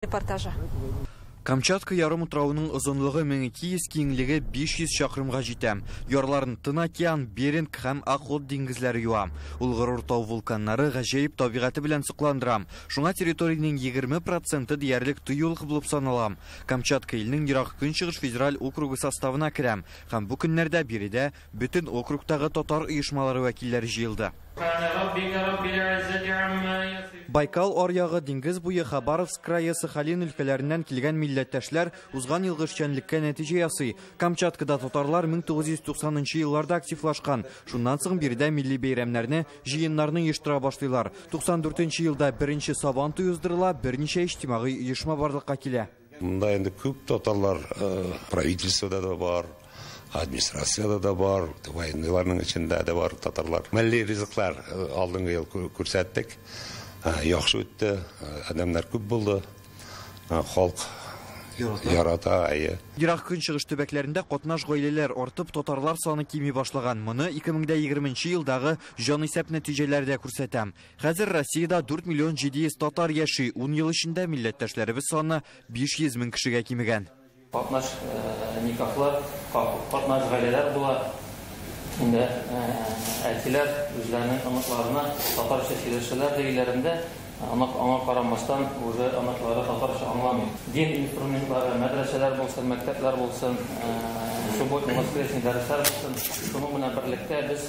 Репортажа. Камчатка ярым утрауының ұзынлығы 1200, кеңлігі 500 шақырымға жетем. Ярларын Тын океан, Беринг һәм Ақот диңгезләре юам. Ул ғорур тау вулканнары ғажайып табиғаты белән сокландырам. Шуңа территорияның 20% диярлек тыюлык булып саналам. Камчатка илнең ерак көнчыгыш федераль округы составына керәм. Һәм бу көннәрдә биредә бөтен округтагы татар оешмалары вәкилләре җыелды. Байкал аръягы, диңгез буе, Хабаровск крае, Сахалин өлкәләреннән килгән милләттәшләр узган елгы эшчәнлеккә нәтиҗә ясый. Камчаткада татарлар 1990 елларда активлашкан. Шуннан соң биредә милли бәйрәмнәрне, җыеннарны оештыра башлыйлар. 94 елда беренче сабан туй уздырыла, берничә иҗтимагый оешма барлыкка килә. Монда инде күп татарлар правительствода да бар, администрацияда да бар, военныйларның içinde де бар татарлар. Милли ризыклар алдыңгы ел күрсәттек. Яхшы үтте, адамнар күп булды. Халык ярата. Ерак көнчыгыш төбәкләрендә катнаш гаиләләр артып, татарлар саны кими башлаган. Моны 2020 елдагы җанисәп нәтиҗәләрдә күрсәтәм. Хәзер Россиядә 4 миллион 700 татар яши. 10 ел эчендә милләттәшләребез саны 500 мең кешегә кимегән. Катнаш никахлар, катнаш гаиләләр була. Инде әтиләр үзләренең оныкларына татарча сөйләшәләр дигәннәрендә, аңа карамастан уже оныклары татарча аңламый. Дин инструментлары, мәдрәсәләр булсын, мәктәпләр булсын, субботний воскресный дәресләр булсын, шуның белән берлектә без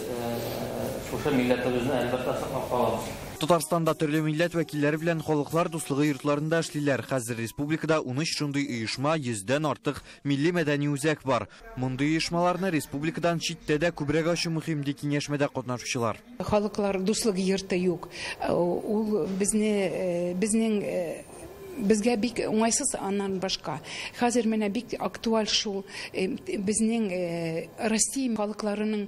шушы милләтебезне әлбәттә саклап калабыз. Татарстанда төрле милләт вәкилләре белән халыклар дуслыгы йортларында эшлиләр. Хәзер республикада 13 шундый оешма, 100дән артык милли мәдәни үзәк бар. Мондый оешмаларны республикадан читтә дә күбрәк ачу мөһим ди киңәшмәдә катнашучылар. Халыклар дуслыгы йорты юк. Ул безгә бик уңайсыз аннан башка. Хәзер менә бик актуаль шул безнең Россия халыкларының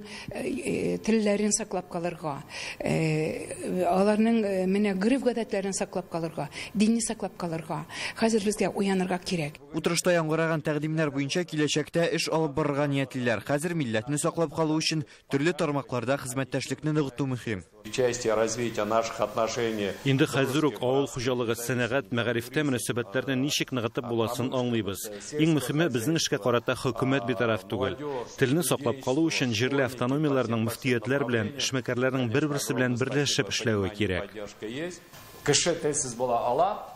телләрен саклап калырга, аларның менә гырыф-гадәтләрен саклап калырга, динне саклап калырга. Хәзер безгә уянырга кирәк. Утырышта яңгыраган тәкъдимнәр буенча киләчәктә эш алып барырга ниятлиләр. Хәзер милләтне саклап калу өчен төрле тармакларда хезмәттәшлекне ныгыту мөһим. Инде хәзер үк авыл хуҗалыгы, сәнәгать, мәгарифтә мөнәсәбәтләрне ничек ныгытып буласын аңлыйбыз. Иң мөһиме безнең эшкә карата хөкүмәт битараф түгел. Телне саклап калу өчен җирле автономияләрнең мөфтиятләр белән, эшмәкәрләрнең бер-берсе белән берләшеп эшләве кирәк. Кеше телсез була ала,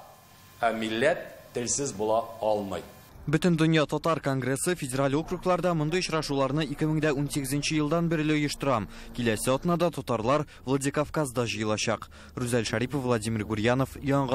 ә милләт телсез була алмый. Бөтен дөнья татар конгрессы федераль округларда мондый очрашуларны 2018 елдан бирле оештырам. Киләсе атнада татарлар Владикавказда җыелачак. Рүзәл Шарипов, Владимир Гурьянов, Яңа